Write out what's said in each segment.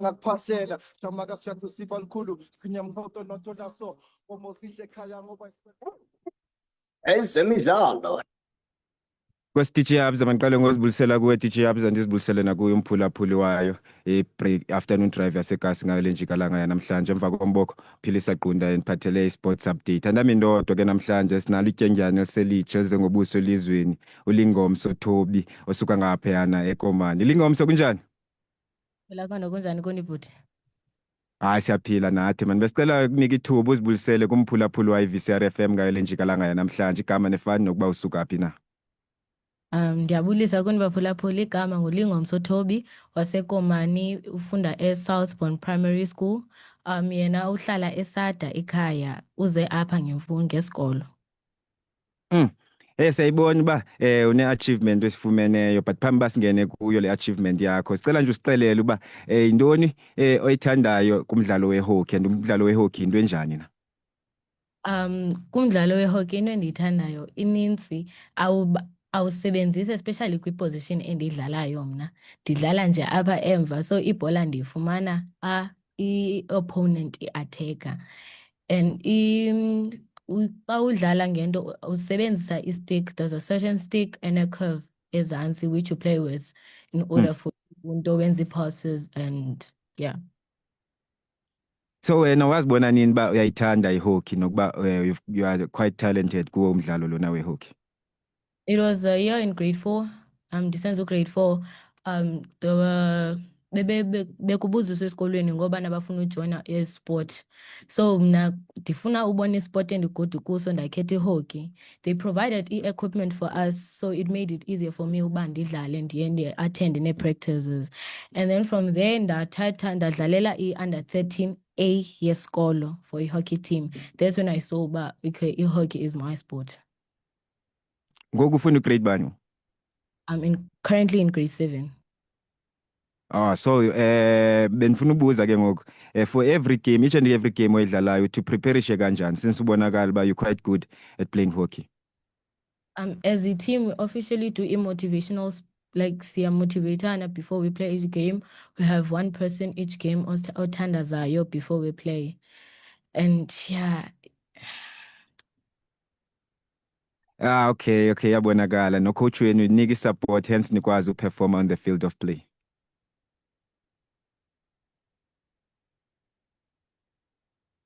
ngakuphasela jamaka sithathu siba likhulu sinyamfoto nothola so omosihle ekhaya ngoba ezemidlalo kwesi-DJ Hubs amaqale ngozibulisela kuwe DJ Hubs andizibulisele nakuyo umphulaphuli wayo i-break afternoon drive yasegasi ngayo le njikalanga yanamhlanje emva komboko Philisa Qunda eniphathele i-sports update andami ndodwa ke namhlanje sinalo ityengyana eliselitshe ezengobuso elizweni uLingomso Thobi osuka ngapha yana eKomani Lingomso kunjani Phela khona kunjani konibhuti? hayi siyaphila nathi mani besicela ukunika ithuba uzibulisele kumphulaphuli wa-VCR FM ngayo le njikalanga yanamhlanje igama nefani nokuba usuka phi na Ndiyabulisa kunibaphulaphula igama nguLingomso Thobi waseKomani ufunda eSouthbourne Primary School. Yena uhlala eSada ekhaya uze apha ngesikolo. Siyayibona uba une-achievement esifumeneyo but phambi uba singene kuyo le achievement yakho sicela nje usixelele uba yintoni oyithandayo kumdlalo we-hockey and umdlalo we-hockey into enjani na? Kumdlalo we-hockey into endiyithandayo inintsi awusebenzisi especially kwi-position endidlalayo mna. Ndidlala nje apha emva so ibhola ndiyifumana i-opponent i-attacker and xa udlala ngento usebenzisa i-stick. There's a certain stick and a curve ezantsi which you play with in order for into wenza ii-passes and yeah. So wena wazibona nini uba uyayithanda i-hockey nokuba you are quite talented kuwo umdlalo lona we-hockey? It was a year in grade 4. Ndisenza grade 4. There were bekubuziswa esikolweni ngoba nabafuna ujoina e-sport. So mna ndifuna ubona i-sport endigude kuso ndakhetha i-hockey. They provided i-equipment for us so it made it easier for me uba ndidlale ndiye ndi-attend nee-practices. And then from there ndathatha ndadlalela i-under 13 A yesikolo for i-hockey team. That's when I saw uba okay, i-hockey is my sport. Ngoku ufunda grade bani? I'm currently in grade 7. So benifuna ubuza ke ngoku for every game each and every game oyidlalayo to prepareishe kanjani since ubonakala uba you're quite good at playing hockey? As a team we officially do motivational like siyamotivatana before we play each game. We have one person each game othandazayo before we play. And yeah. Okay yabonakala no coach wenu unika support hence nikwazi uperform on the field of play.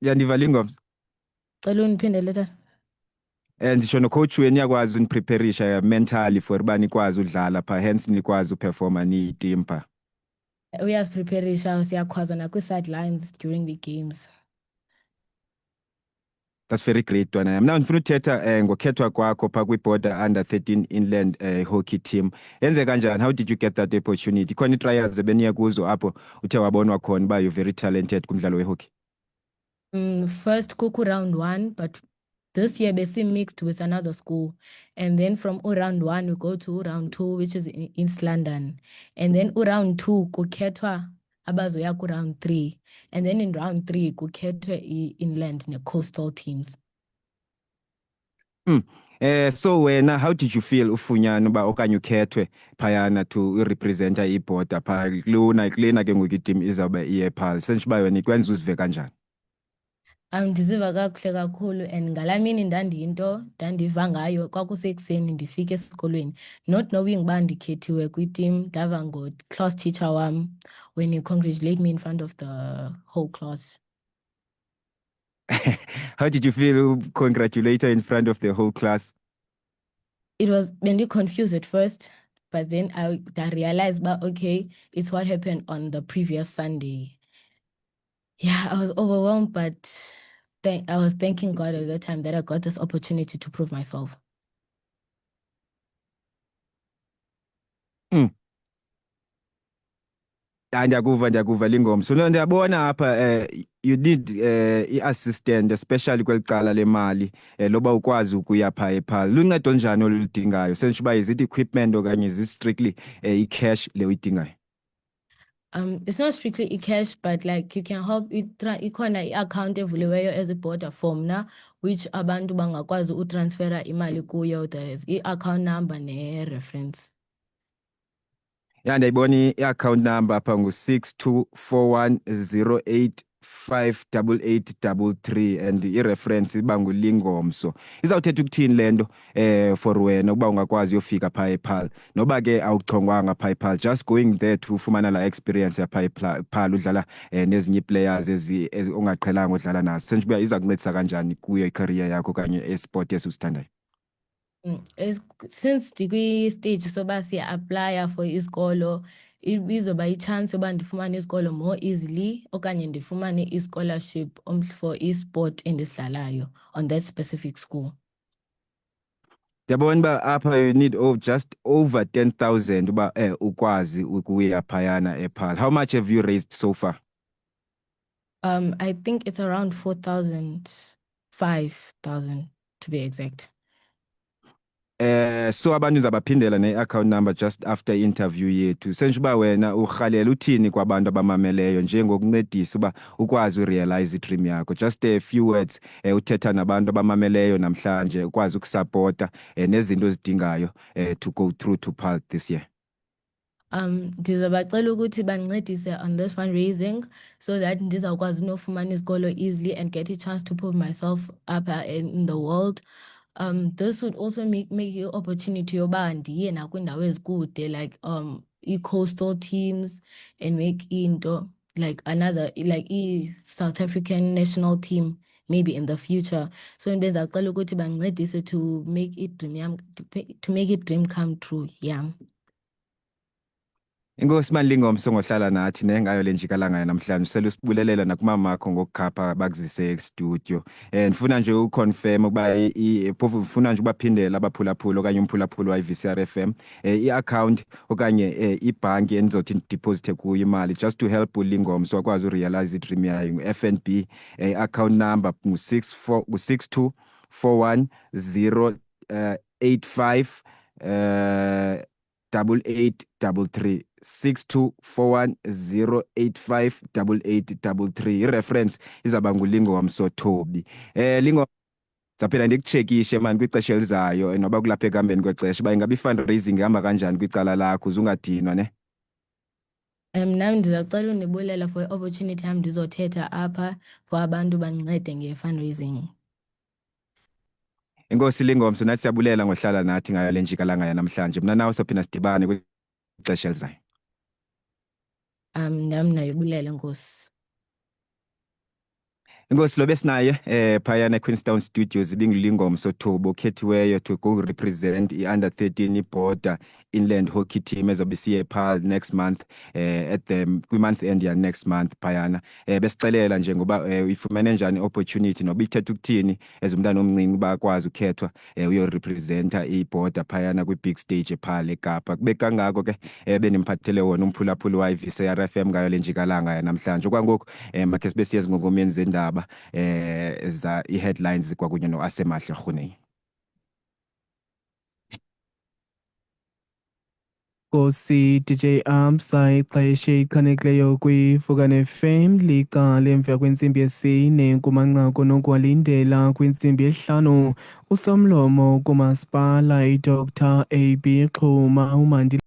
Yandiva Lingomso. Cela uniphindele tata. Ndisho no coach wenu yakwazi uniprepareisha mentally for uba nikwazi udlala pha hence nikwazi uperforma ni-team pha. Uyasiprepareisha siyakhwaza kwi-sidelines during the games. That's very great wena yami. Now ndifuna uthetha ngokhethwa kwakho pha kwi-Border under 13 inland hockey team. Yenze kanjani? How did you get that opportunity? Khona i-trials ebeniye kuzo apho uthe wabonwa khona uba you're very talented kumdlalo we-hockey? First kukho round 1 but this year besi mixed with another school, and then from round 1 we go to round 2 which is in East London, and then round 2 kukhethwa abazoya ku round 3, and then in round 3 kukhethwe inland ne-coastal teams. So wena how did you feel ufunyana uba okanye ukhethwe phayana to representa i-border pha kulena ke ngoku i-team izawube iye phaa sentsho uba wena ikwenza uzive kanjani? Ndiziva kakuhle kakhulu and ngalaa mini ndandiva ngayo kwakusekuseni ndifika esikolweni not knowing uba ndikhethiwe kwi-team. Ndava ngo-class teacher wam when he congratulate me in front of the whole class. How did you feel congratulated in front of the whole class? It was confused at first, but then I realized but okay, it's what happened on the previous Sunday. Yeah, I was overwhelmed, but I was thanking God at that time that I got this opportunity to prove myself. Ndiyakuva Lingomso. No, ndiyabona apha you need i-assistant especially kweli cala lemali loba ukwazi ukuya phaa. Luncedo njani oludingayo sentsho uba is it equipment okanye is it strictly i-cash le uyidingayo? It's not strictly cash, but like you can help ikhona i-account evuliweyo as a border form na which abantu bangakwazi utransfera imali kuyo. There's i-account number ne-reference. Ya ndiyayibona i-account number apha ngu-624108588833 and i-reference iba nguLingomso. Izawuthetha ukuthini le nto for wena ukuba ungakwazi uyofika phaa ePaarl noba ke awuchongwanga phaa ePaarl, just going there to ufumana la experience yaphaa ePaarl udlala nezinye ii-players ongaqhelanga udlala nazo. Senje uba iza kuncedisa kanjani kuyo icareer yakho okanye esport esi usithandayo? Since ndikwi-stage soba siya-aplya for isikolo, izoba i-chance yoba ndifumane isikolo more easily okanye ndifumane i-scholarship for i-sport endisidlalayo on that specific school. Ndiyabona uba apha you need just over 10,000 uba ukwazi ukuya phayana ePaarl. How much have you raised so far? I think it's around 4,000, 5,000 to be exact. So abantu ndizabaphindela ne-account number just after interview yethu. Senje uba wena urhalela uthini kwabantu abamameleyo njengokuncedisa uba ukwazi urealize i-dream yakho? Just a few words uthetha nabantu abamameleyo namhlanje ukwazi ukusapota nezinto ozidingayo to go through to Paarl this year. Ndizabacela ukuthi bandincedise on this fundraising so that ndizawukwazi unofumana isikolo easily and get a chance to put myself up in the world. This would also make you opportunity yoba ndiye nakwindawo ezikude like i-coastal teams and make into like another like i-South African national team maybe in the future. So ndizacela ukuthi bandincedise to make it dream come true. Yeah. Inkosi Lingomso ngohlala nathi ngayo le njikalanga namhlanje sele usibulelela nakumamakho ngokukhapha bakuzise e-studio. Ndifuna nje uconfirm ukuba phofu ufuna nje ubaphindela abaphulaphula okanye umphulaphula wa-VCR FM i-account okanye ibhanki endizothi ndideposite kuyo imali just to help uLingomso akwazi urealize i-dream yayo ngu-FNB. Account number ngu-624108588833 624108588833. I-reference izaba nguLingomso Thobi. Zaphela ndikuchekishe mani kwixesha elizayo noba kulapha ekuhambeni kwexesha uba ingaba i-fundraising ihamba kanjani kwicala lakho uze ungadinwa ne? Nami ndizacela undibulela for i-opportunity yam ndizothetha apha for abantu bandincede nge-fundraising. Inkosi Lingomso, nathi siyabulela ngohlala nathi ngayo le njikalanga yanamhlanje. Mna nawe sophinda sidibane kwixesha elizayo. Nami nayibulela Nkosi. Inkosi lo besinaye phayana eQueenstown Studios ibinguLingomso Thobi okhethiweyo to go represent i-under 13 iBorder Inland Hockey Team ezobe siye ePaarl next month at the kwi-month end ya next month phayana. Besixelela nje ngoba uyifumene njani opportunity noba ithetha ukuthini as umntana omncinci uba akwazi ukhethwa uyorepresenta iBorder phayana kwi-big stage ePaarl eKapa. Kube kangako ke benimphathele wona umphulaphuli wa-VCR FM ngayo le njikalanga namhlanje. Okwangoku makhe sibe siye ezingongomeni zendaba za i-headlines kwakunye no-Asemahle Rhunei. Nkosi DJ Amsa ixesha ichanekileyo kwiVukane FM lixa lemva kwentsimbi yesine kumanqaku nokwalindela kwintsimbi yesihlanu usomlomo kumasipala iDr AB Xhuma uMandile